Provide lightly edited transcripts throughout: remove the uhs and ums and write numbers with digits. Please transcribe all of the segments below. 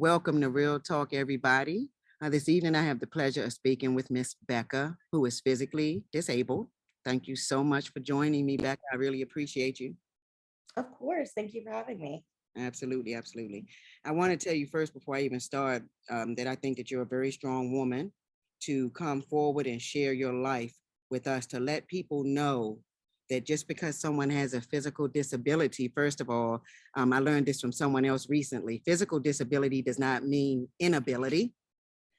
welcome to Real Talk, everybody. This evening, I have the pleasure of speaking with Miss Bekah, who is physically disabled. Thank you so much for joining me, Bekah. I really appreciate you. Of course. Thank you for having me. Absolutely, absolutely. I want to tell you first, before I even start, that I think that you're a very strong woman to come forward and share your life with us, to let people know that just because someone has a physical disability, first of all, I learned this from someone else recently. Physical disability does not mean inability.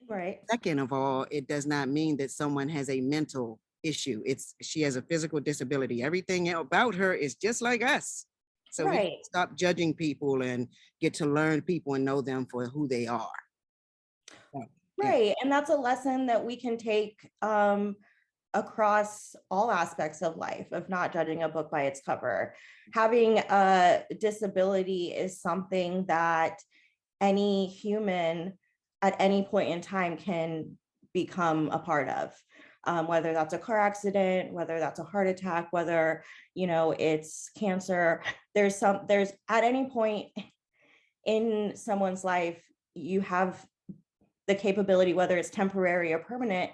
Right. Second of all, it does not mean that someone has a mental issue. She has a physical disability. Everything about her is just like us. So we Right. stop judging people and get to learn people and know them for who they are. So, yeah, Right. And that's a lesson that we can take across all aspects of life, of not judging a book by its cover. Having a disability is something that any human at any point in time can become a part of. Whether that's a car accident, whether that's a heart attack, whether it's cancer. There's at any point in someone's life, you have the capability, whether it's temporary or permanent,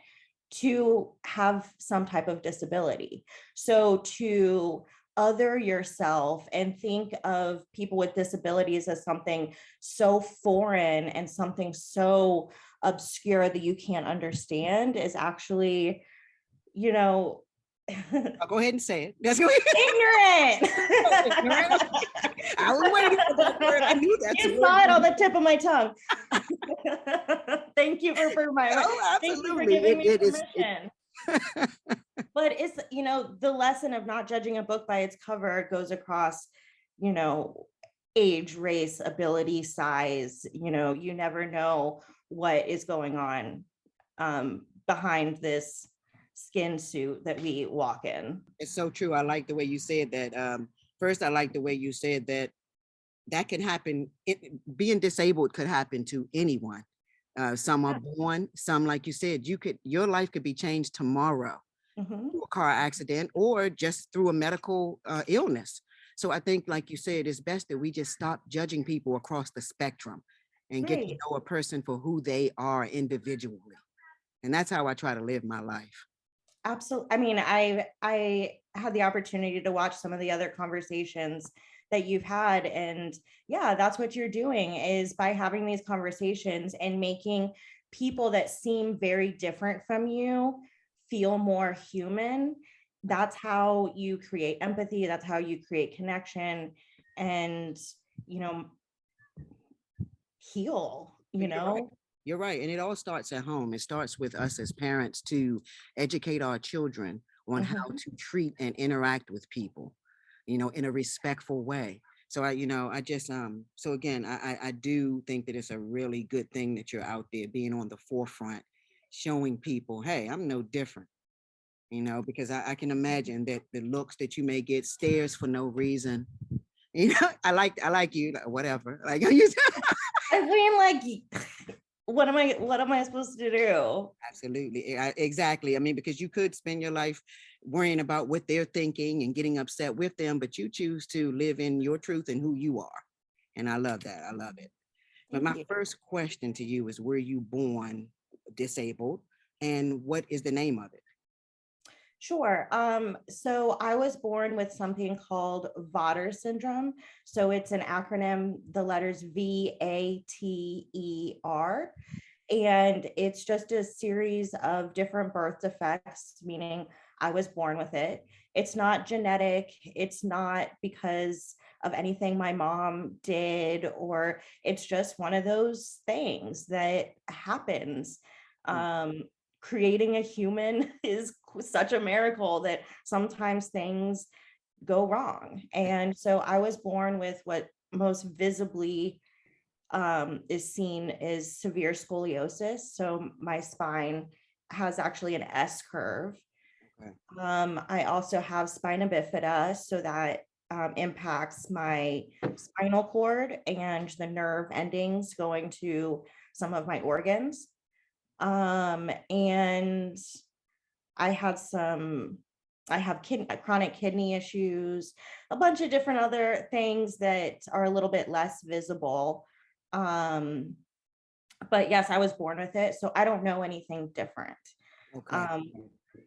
to have some type of disability. So to other yourself and think of people with disabilities as something so foreign and something so obscure that you can't understand is actually, I'll go ahead and say it. That's what ignorant. I was waiting for that word. I knew that's You saw it on the tip of my tongue. Thank you for Oh, thank you for absolutely. giving me It is. permission. But it's, the lesson of not judging a book by its cover goes across, age, race, ability, size. You never know what is going on behind this skin suit that we walk in. It's so true. I like the way you said that. First, I like the way you said that can happen. Being disabled could happen to anyone. Some are born, some, like you said, your life could be changed tomorrow through a car accident or just through a medical illness. So I think, like you said, it's best that we just stop judging people across the spectrum and get to Right. know a person for who they are individually. And that's how I try to live my life. Absolutely. I mean, I had the opportunity to watch some of the other conversations that you've had, and yeah, that's what you're doing, is by having these conversations and making people that seem very different from you feel more human. That's how you create empathy, that's how you create connection, and you know heal. You're right. You're right. And it all starts at home. It starts with us as parents to educate our children on how Mhm. to treat and interact with people, in a respectful way. So I just so again, I do think that it's a really good thing that you're out there being on the forefront, showing people, hey, I'm no different, because I can imagine that the looks that you may get, stares for no reason. I like you, like, whatever. Like you. I mean, like, what am I supposed to do? Absolutely. Exactly. I mean, because you could spend your life worrying about what they're thinking and getting upset with them, but you choose to live in your truth and who you are. And I love that. I love it. But Thank my you. first question to you is, were you born disabled? And what is the name of it? Sure. So I was born with something called VATER syndrome. So it's an acronym, the letters VATER. And it's just a series of different birth defects, meaning I was born with it. It's not genetic. It's not because of anything my mom did, or it's just one of those things that happens. Mm. Um, Creating a human is such a miracle that sometimes things go wrong. And so I was born with what most visibly is seen as severe scoliosis. So my spine has actually an S curve. Okay. I also have spina bifida, so that impacts my spinal cord and the nerve endings going to some of my organs. And I had some, I have chronic kidney issues, a bunch of different other things that are a little bit less visible. Um, But yes, I was born with it, so I don't know anything different. Okay. Um,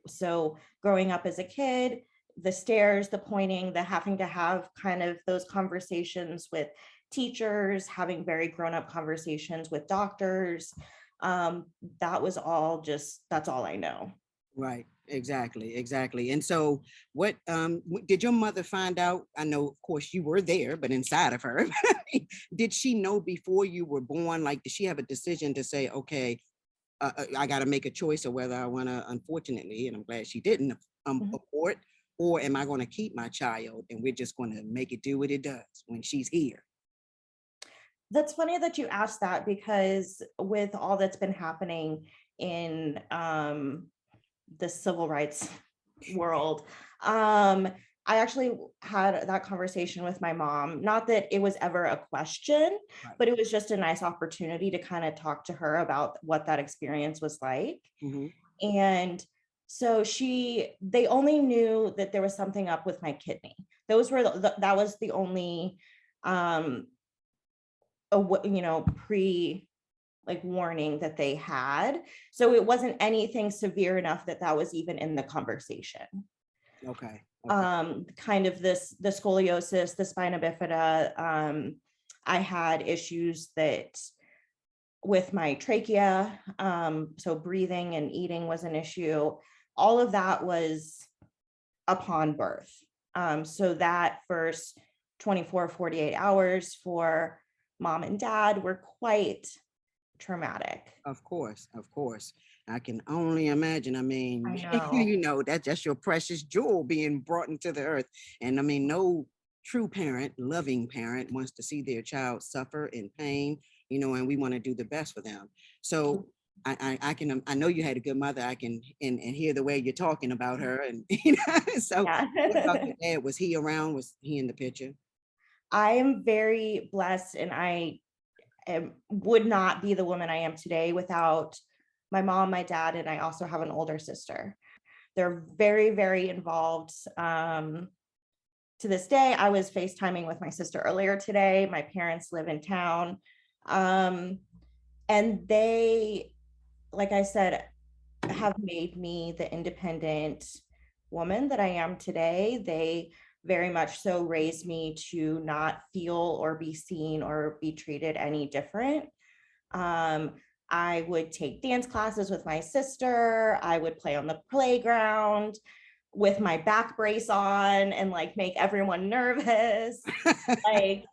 so growing up as a kid, the stares, the pointing, the having to have kind of those conversations with teachers, having very grown up conversations with doctors, that was all just, that's all I know. Right. Exactly. Exactly. And so what did your mother find out? I know, of course, you were there, but inside of her, did she know before you were born? Like, did she have a decision to say, okay, I got to make a choice of whether I want to, unfortunately, and I'm glad she didn't Mhm. abort, or am I going to keep my child and we're just going to make it do what it does when she's here? That's funny that you asked that, because with all that's been happening in the civil rights world, I actually had that conversation with my mom. Not that it was ever a question, Right. but it was just a nice opportunity to kind of talk to her about what that experience was like. Hmm. And so they only knew that there was something up with my kidney. Those were that was the only um pre like warning that they had. So it wasn't anything severe enough that that was even in the conversation. Okay. Okay. Kind of the scoliosis, the spina bifida. I had issues that with my trachea. So breathing and eating was an issue. All of that was upon birth. So that first 24, 48 hours for mom and dad were quite traumatic. Of course. Of course. I can only imagine. I I mean, know. you know, that's just your precious jewel being brought into the earth. And I mean, no true parent, loving parent wants to see their child suffer in pain, you know, and we want to do the best for them. So I can, I know you had a good mother. I can, and hear the way you're talking about her. And, you know, so what about Yeah. your dad? Was he around? Was he in the picture? I am very blessed, and would not be the woman I am today without my mom, my dad, and I also have an older sister. They're very, very involved. To this day, I was FaceTiming with my sister earlier today. My parents live in town. Um, and they, like I said, have made me the independent woman that I am today. They very much so raised me to not feel or be seen or be treated any different. Um, I would take dance classes with my sister. I would play on the playground with my back brace on and like make everyone nervous. Like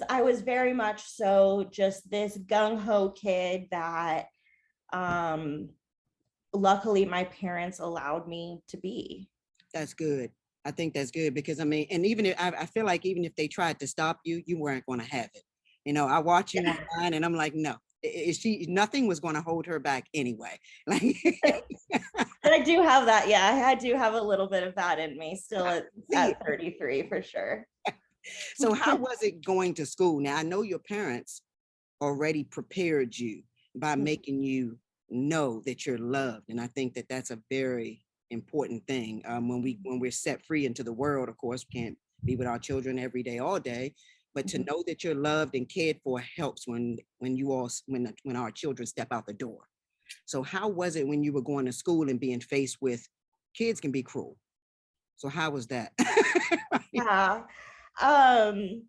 I was very much so just this gung ho kid that um luckily my parents allowed me to be. That's good. I think that's good because I mean, and even if I feel like even if they tried to stop you, you weren't going to have it. You know, I watch you Yeah. online and I'm like, no, she, nothing was going to hold her back anyway. Like, But I do have that. Yeah, I do have a little bit of that in me still see it. at 33 for sure. So how was it going to school? Now I know your parents already prepared you by making you know that you're loved, and I think that that's a very important thing. When we're set free into the world, of course, we can't be with our children every day, all day, but to know that you're loved and cared for helps when you all when our children step out the door. So how was it when you were going to school and being faced with kids can be cruel? So how was that? Yeah. Um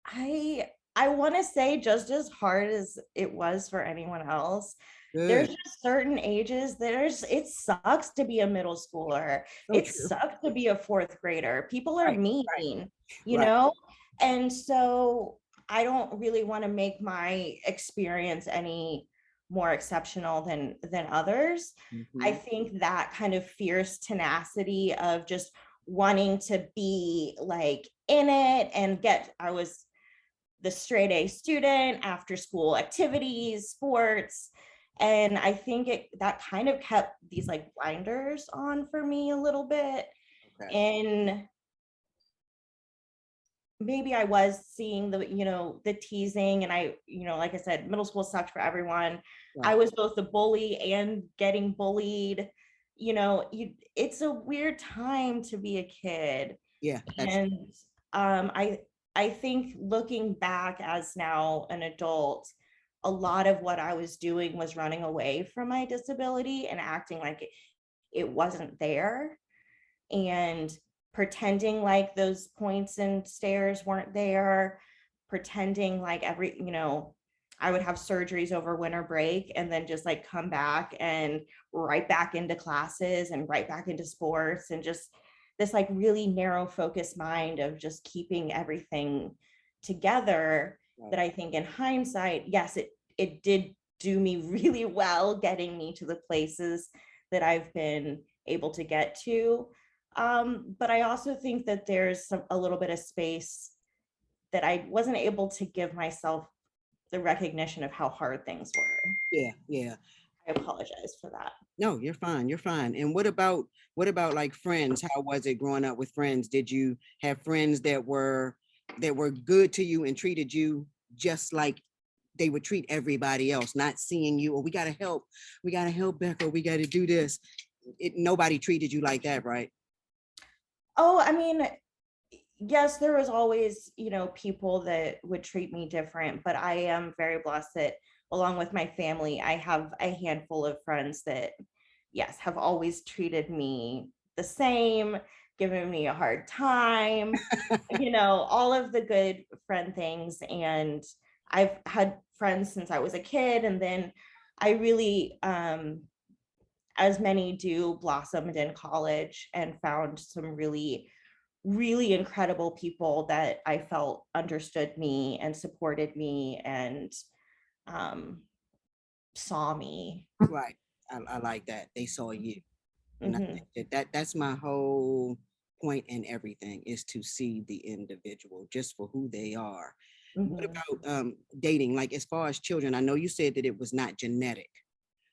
I I want to say just as hard as it was for anyone else, there's Good. just certain ages, it sucks to be a middle schooler. So It true. sucks to be a fourth grader. People are Right. mean, you Right. know? And so I don't really want to make my experience any more exceptional than others. I Mhm. think that kind of fierce tenacity of just wanting to be like in it and I was the straight A student, after school activities, sports. And I think that kind of kept these like blinders on for me a little bit. Okay. And maybe I was seeing the teasing, and like I said, middle school sucked for everyone. I Right. was both the bully and getting bullied. It's a weird time to be a kid. Yeah, that's And um, I I think looking back as now an adult, a lot of what I was doing was running away from my disability and acting like it wasn't there, and pretending like those points and stares weren't there, pretending like I would have surgeries over winter break and then just like come back and right back into classes and right back into sports, and just this like really narrow focused mind of just keeping everything together. That I think in hindsight, yes, it did do me really well getting me to the places that I've been able to get to. But I also think that there's a little bit of space that I wasn't able to give myself the recognition of how hard things were. Yeah, yeah. I apologize for that. No, you're fine. You're fine. And what about like friends? How was it growing up with friends? Did you have friends that were good to you and treated you just like they would treat everybody else, not seeing you, we gotta help Bekah, we gotta do this. Nobody treated you like that, right? Oh, I mean, yes, there was always, people that would treat me different, but I am very blessed that along with my family, I have a handful of friends that, yes, have always treated me the same, given me a hard time, all of the good friend things. And I've had friends since I was a kid. And then I really, as many do, blossomed in college and found some really, really incredible people that I felt understood me and supported me and saw me. Right. I like that. They saw you. And I Mhm, think that's my whole point in everything, is to see the individual just for who they are. What mhm, about dating? Like as far as children, I know you said that it was not genetic,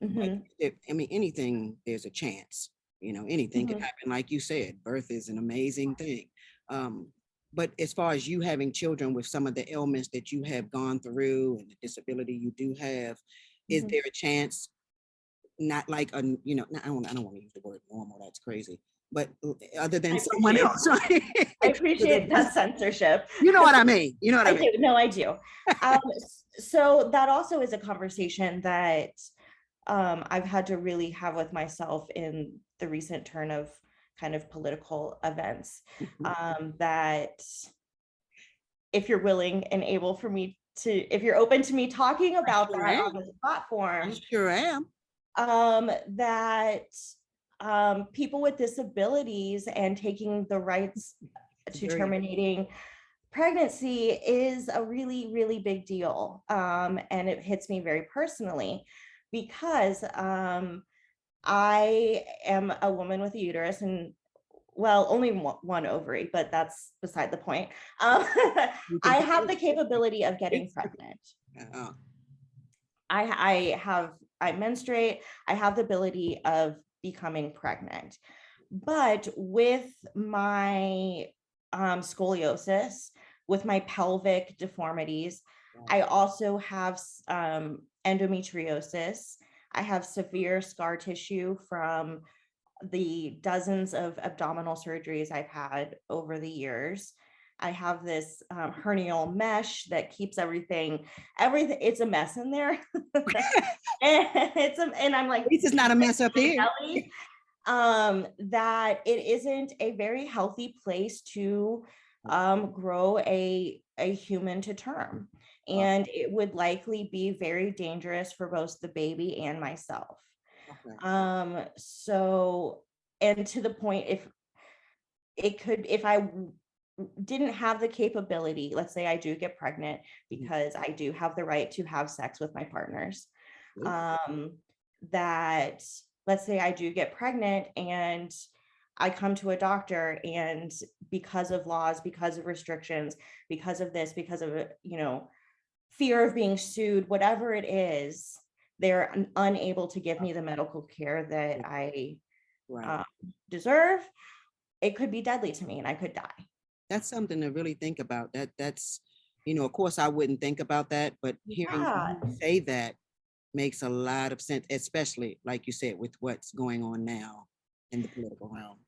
but mhm, I mean, anything, there's a chance, anything can mhm, happen. Like you said, birth is an amazing thing. Um, but as far as you having children with some of the ailments that you have gone through and the disability you do have, is mhm. there a chance, not like I don't want to use the word normal, that's crazy, but other I than someone appreciate else, right? I Other appreciate than- that censorship. you know what I mean? You know what I I mean? do. No, I do. So that also is a conversation that I've had to really have with myself in the recent turn of kind of political events. Mhm. That if you're willing and able for me to, if you're open to me talking I about sure that am. on this I platform, sure am. that people with disabilities and taking the rights to Very. terminating pregnancy is a really, really big deal. And it hits me very personally because I am a woman with a uterus and, well, only one ovary, but that's beside the point. Um, You can I do have the it. capability of getting pregnant. Uh, I menstruate. I have the ability of becoming pregnant. But with my scoliosis, with my pelvic deformities, I also have endometriosis. I have severe scar tissue from the dozens of abdominal surgeries I've had over the years. I have this hernial mesh that keeps everything, it's a mess in there. And I'm like, this is not a mess up here. belly, that it isn't a very healthy place to grow a human to term. And it would likely be very dangerous for both the baby and myself. Okay. So, and to the point, if I didn't have the capability, let's say I do get pregnant, because I do have the right to have sex with my partners, um, that let's say I do get pregnant and I come to a doctor, and because of laws, because of restrictions, because of this, because of, fear of being sued, whatever it is, they're unable to give me the medical care that I Right. deserve. It could be deadly to me and I could die. That's something to really think about. That's, of course I wouldn't think about that, but hearing Yeah. you say that makes a lot of sense, especially like you said, with what's going on now in the political realm.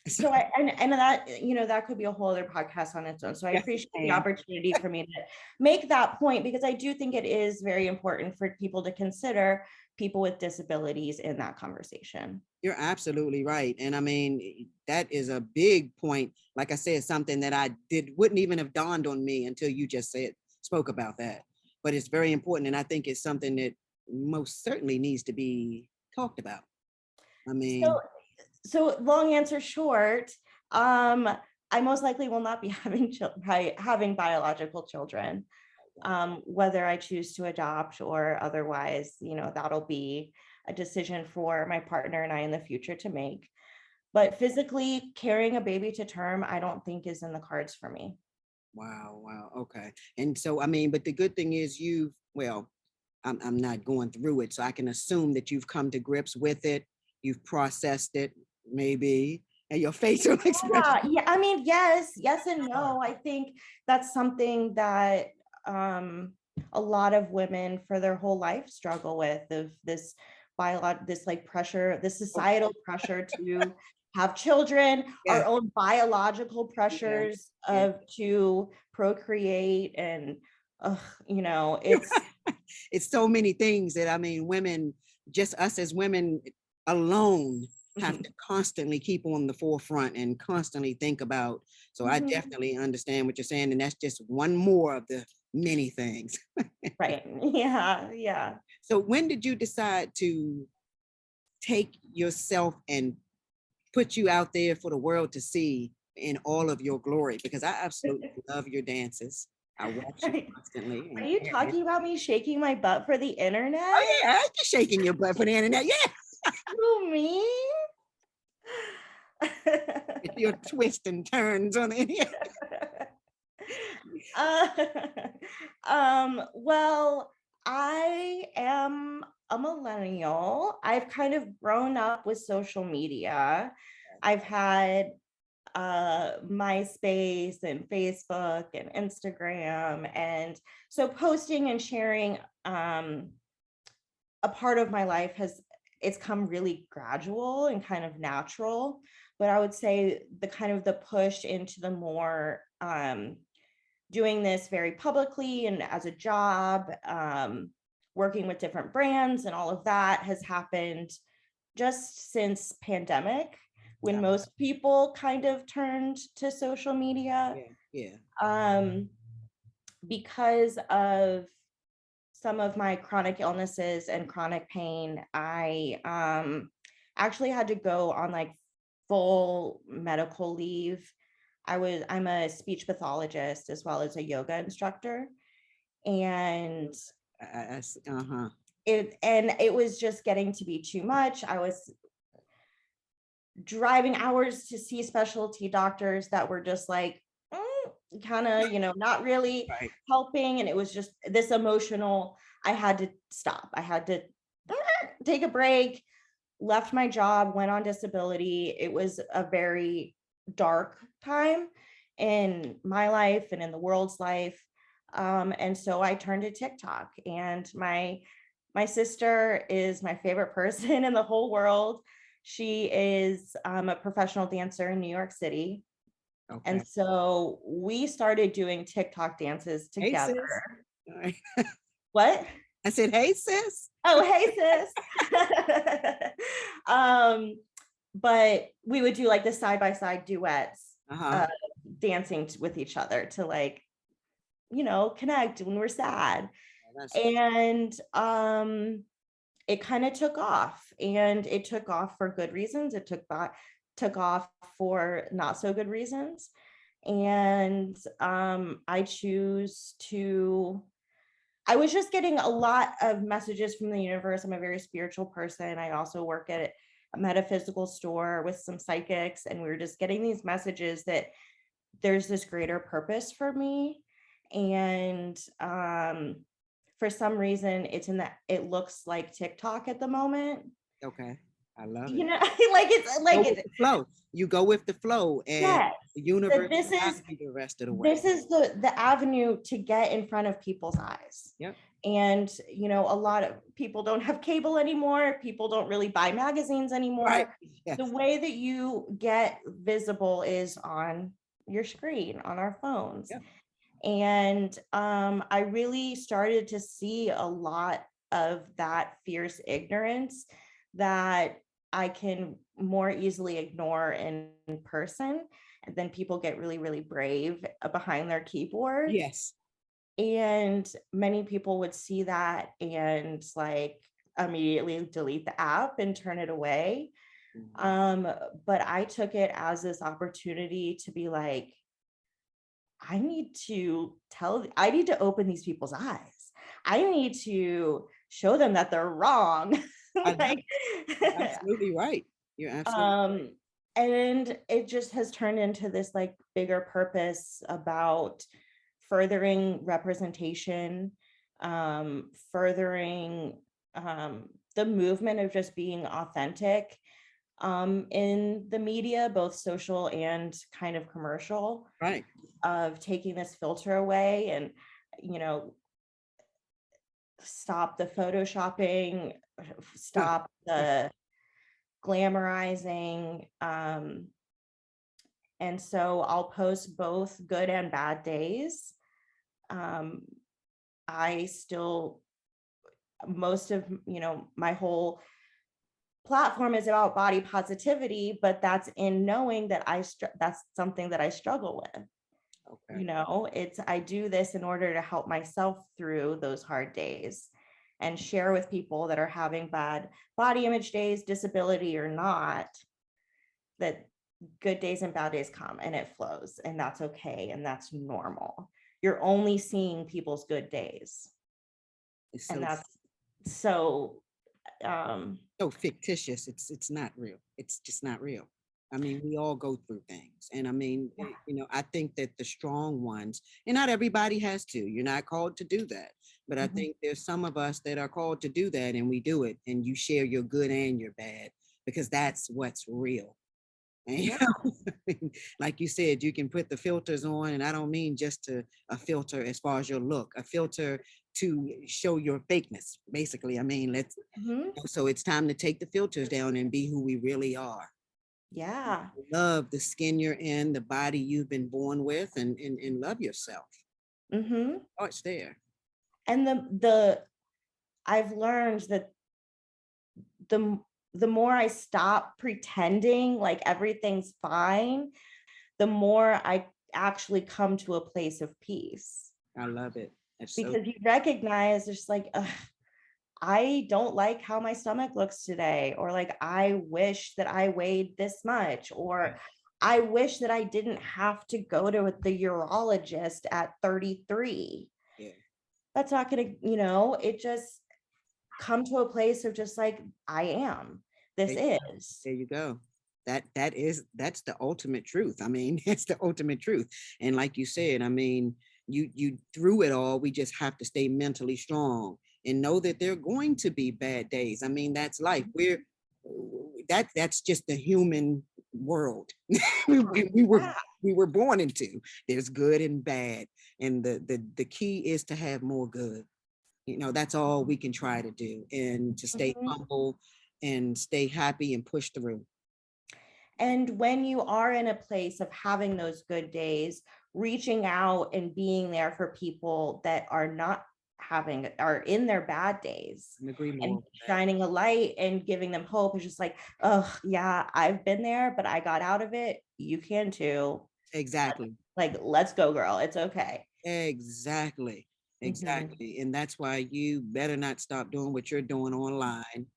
So and that, that could be a whole other podcast on its own. So I appreciate the opportunity for me to make that point, because I do think it is very important for people to consider people with disabilities in that conversation. You're absolutely right. And I mean, that is a big point. Like I said, something that wouldn't even have dawned on me until you just spoke about that. But it's very important. And I think it's something that most certainly needs to be talked about. I mean, so long answer short, I most likely will not be having biological children. Whether I choose to adopt or otherwise, that'll be a decision for my partner and I in the future to make. But physically carrying a baby to term, I don't think is in the cards for me. Wow. Okay. And so, I mean, but the good thing is I'm not going through it, so I can assume that you've come to grips with it. You've processed it, maybe, and your facial expression. Yeah. I mean, yes and no. I think that's something that a lot of women for their whole life struggle with, of this pressure, this societal pressure to have children, our own biological pressures to procreate, and it's so many things that, I mean, women, just us as women alone, have to constantly keep on the forefront and constantly think about. So I definitely understand what you're saying. And that's just one more of the many things. Right. Yeah. So when did you decide to take yourself and put you out there for the world to see in all of your glory? Because I absolutely love your dances. I watch you constantly. Are you talking about me shaking my butt for the internet? Oh yeah, you're shaking your butt for the internet. Yeah. Who, me? Your twists and turns on the internet. Well, I am a millennial. I've kind of grown up with social media. I've had MySpace and Facebook and Instagram, and so posting and sharing a part of my life it's come really gradual and kind of natural. But I would say the push into the more doing this very publicly and as a job, working with different brands and all of that has happened just since pandemic, when most people kind of turned to social media. Because of some of my chronic illnesses and chronic pain, I actually had to go on like full medical leave. I'm a speech pathologist as well as a yoga instructor. And it was just getting to be too much. I was driving hours to see specialty doctors that were just like kind of, not really helping. And it was just this emotional, I had to stop. I had to take a break, left my job, went on disability. It was a very dark time in my life and in the world's life. And so I turned to TikTok, and my sister is my favorite person in the whole world. She is a professional dancer in New York City. Okay. And so we started doing TikTok dances together. Hey, what? I said, hey, sis. Oh, hey, sis. But we would do like the side-by-side duets, dancing with each other to like, connect when we're sad. And it kind of took off, and it took off for good reasons. It took off for not so good reasons. And I was just getting a lot of messages from the universe. I'm a very spiritual person. I also work at a metaphysical store with some psychics, and we were just getting these messages that there's this greater purpose for me. And for some reason, it looks like TikTok at the moment. Okay. I love it. It's flow. You go with the flow, and the universe has to be the rest of the way. This is the avenue to get in front of people's eyes. Yep. And, you know, a lot of people don't have cable anymore. People don't really buy magazines anymore. Right. The Yes. way that you get visible is on your screen, on our phones. Yep. And I really started to see a lot of that fierce ignorance that I can more easily ignore in person. And then people get really, really brave behind their keyboard. Yes. And many people would see that and like immediately delete the app and turn it away. Mhm. Um, but I took it as this opportunity to be like, I need to open these people's eyes. I need to show them that they're wrong. I know. Like, Absolutely right. You're absolutely right. um, and it just has turned into this like bigger purpose about furthering representation, furthering the movement of just being authentic in the media, both social and kind of commercial, Right. of taking this filter away and, you know, stop the photoshopping, Huh. stop the glamorizing. And so I'll post both good and bad days. Um, I still, most of, you know, my whole platform is about body positivity, but that's in knowing that that's something that I struggle with. Okay. You know, it's, I do this in order to help myself through those hard days and share with people that are having bad body image days, disability or not, that good days and bad days come and it flows, and that's okay and that's normal. You're only seeing people's good days, It's and so that's so um so fictitious. It's not real. It's just not real. I mean, we all go through things. And I mean, yeah. you know, I think that the strong ones, and not everybody has to, you're not called to do that. But I Mhm. think there's some of us that are called to do that and we do it and you share your good and your bad because that's what's real. And, you Yeah. know, like you said, you can put the filters on, and I don't mean just to a filter as far as your look, a filter to show your fakeness. Basically, I mean, let's. Mhm. So it's time to take the filters down and be who we really are. Yeah. Love the skin you're in, the body you've been born with, and love yourself. Mhm. Starts there. And the I've learned that the the more I stop pretending like everything's fine, the more I actually come to a place of peace, I love it. That's so. because you recognize it's like, ugh, I don't like how my stomach looks today, or like, I wish that I weighed this much, or I wish that I didn't have to go to the urologist at 33. Yeah. That's not going to, you know, it just come to a place of just like, I am, this There, is. there you go. That's the ultimate truth. I mean, that's the ultimate truth. And like you said, I mean, you through it all, we just have to stay mentally strong and know that there are going to be bad days. I mean, that's life. That's just the human world. we, we, we were Yeah. we were born into. There's good and bad. And the key is to have more good. You know, that's all we can try to do, and to stay Mhm. humble and stay happy and push through. And when you are in a place of having those good days, reaching out and being there for people that are not having, are in their bad days, And agree and more with that. shining a light and giving them hope is just like, oh yeah, I've been there, but I got out of it. You can too. Exactly. Like, let's go, girl. It's okay. Exactly. Mhm. Exactly. And that's why you better not stop doing what you're doing online,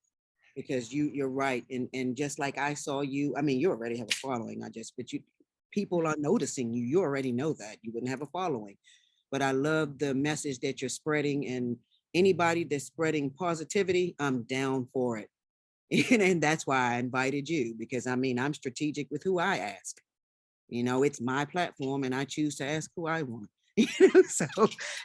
because you're right. And just like I saw you, I mean, you already have a following. But you people are noticing you. You already know that. You wouldn't have a following. But I love the message that you're spreading, and anybody that's spreading positivity, I'm down for it. And that's why I invited you, because I mean, I'm strategic with who I ask. You know, it's my platform and I choose to ask who I want. So,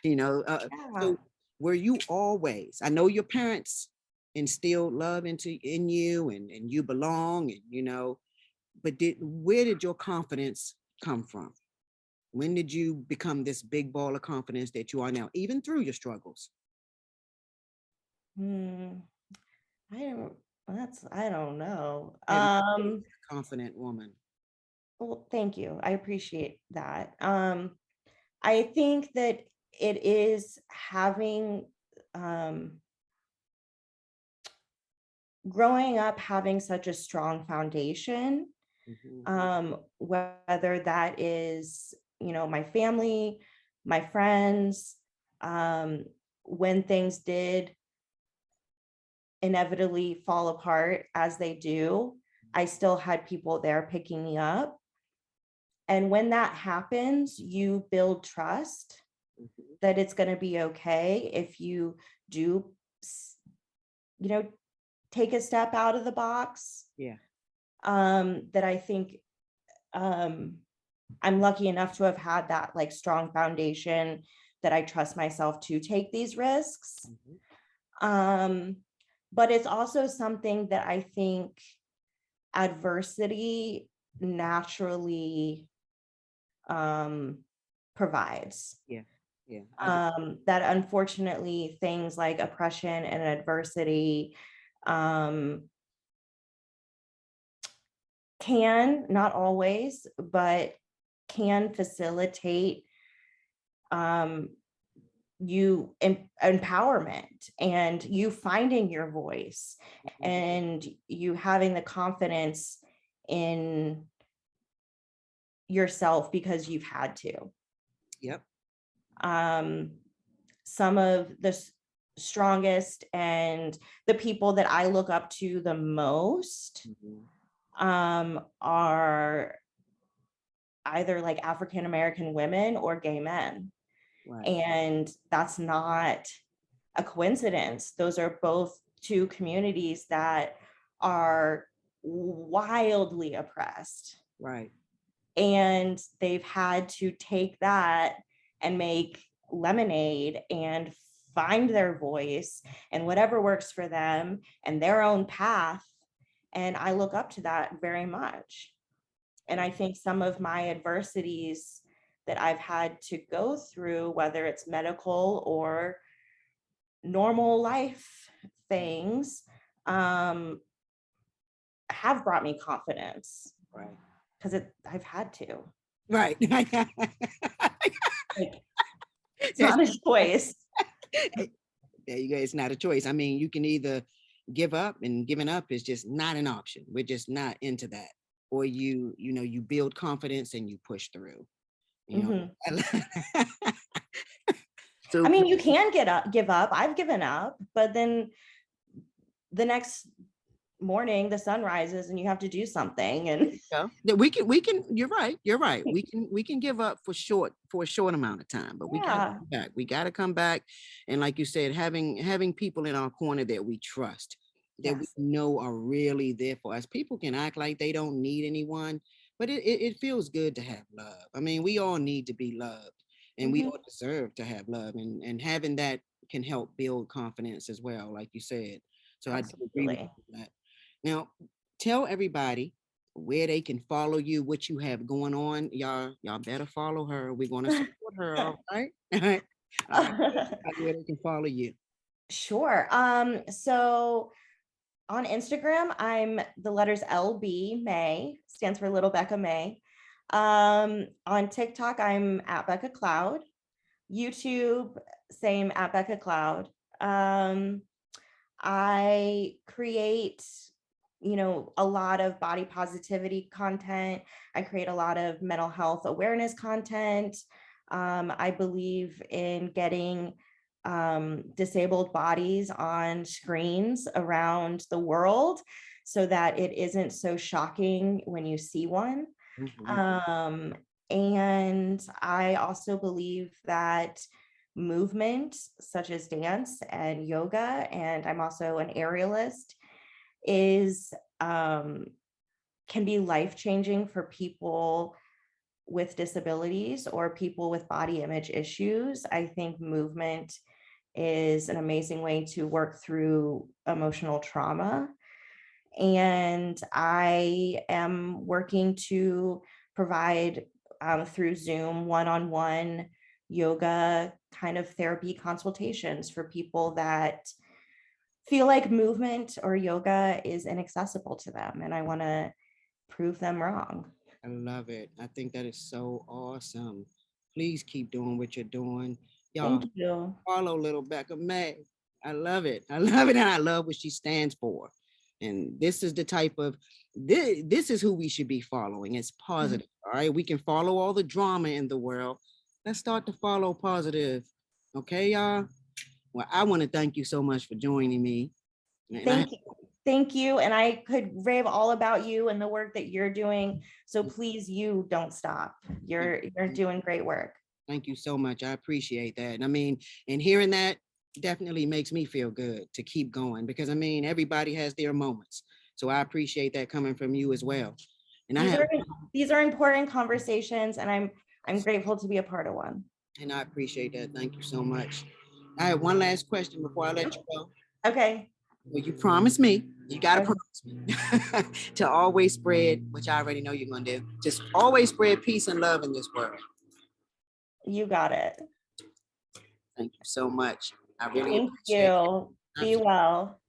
you know, Yeah. so were you always, I know your parents instilled love in you, and you belong, and you know, but where did your confidence come from? When did you become this big ball of confidence that you are now, even through your struggles? Hmm, I don't, I don't know. Have you been a confident woman? Well, thank you. I appreciate that. I think that it is having, um, growing up having such a strong foundation, Mhm. whether that is, my family, my friends, um, when things did inevitably fall apart as they do, I still had people there picking me up. And when that happens, you build trust Mhm. that it's going to be okay if you do, s- you know, take a step out of the box. Yeah. That I think, um, I'm lucky enough to have had that like strong foundation that I trust myself to take these risks. Mhm. Um, but it's also something that I think adversity naturally, um, provides. Yeah. Yeah. I do. That unfortunately things like oppression and adversity, um, can, not always, but can facilitate, um, empowerment and you finding your voice Mhm. and you having the confidence in yourself because you've had to. Yep. Um, some of the strongest and the people that I look up to the most, Mhm. are either like African American women or gay men. Right. And that's not a coincidence. Those are both two communities that are wildly oppressed. Right. And they've had to take that and make lemonade and find their voice and whatever works for them and their own path. And I look up to that very much. And I think some of my adversities that I've had to go through, whether it's medical or normal life things, um, have brought me confidence Right. because I've had to. Right. Like, it's That's not a choice. there you go. It's not a choice. I mean, you can either give up, and giving up is just not an option. We're just not into that. Or you build confidence and you push through. You Mhm. know. I So mean, you can give up. I've given up, but then the next morning the sun rises and you have to do something. And yeah, that we can, you're right. We can give up for a short amount of time, but we got to yeah, come back. We got to come back. And like you said, having people in our corner that we trust, that we yes. know are really there for us. People can act like they don't need anyone, but it feels good to have love. I mean, we all need to be loved, and we Mhm. all deserve to have love, and having that can help build confidence as well, like you said. So I do agree with Absolutely. you on that. Now, tell everybody where they can follow you, what you have going on. Y'all better follow her. We're gonna support her. All right. All right. All right. Where they can follow you. Sure. So on Instagram, I'm the letters LB May, stands for Little Becca May. On TikTok, I'm at Becca Cloud. YouTube, same at Becca Cloud. Um, I create, a lot of body positivity content. I create a lot of mental health awareness content. I believe in getting, disabled bodies on screens around the world so that it isn't so shocking when you see one. Mhm. Um, and I also believe that movement, such as dance and yoga, and I'm also an aerialist, is, can be life changing for people with disabilities or people with body image issues. I think movement is an amazing way to work through emotional trauma. And I am working to provide, through Zoom, one-on-one yoga kind of therapy consultations for people that feel like movement or yoga is inaccessible to them, and I want to prove them wrong. I love it. I think that is so awesome. Please keep doing what you're doing. Y'all Thank you. follow little Bekah May. I love it. I love it. And I love what she stands for. And this is the type of, this is who we should be following. It's positive. All right. We can follow all the drama in the world. Let's start to follow positive. Okay, y'all. Well, I want to thank you so much for joining me. And Thank you. Thank you. And I could rave all about you and the work that you're doing. So please, you don't stop. You're doing great work. Thank you so much. I appreciate that. And I mean, and hearing that definitely makes me feel good to keep going, because I mean, everybody has their moments. So I appreciate that coming from you as well. And these are important conversations, and I'm grateful to be a part of one. And I appreciate that. Thank you so much. I have one last question before I let you go. Okay. Well, you promised me, you got to promise me to always spread, which I already know you're going to do, just always spread peace and love in this world. You got it. Thank you so much. I really appreciate it. Be well.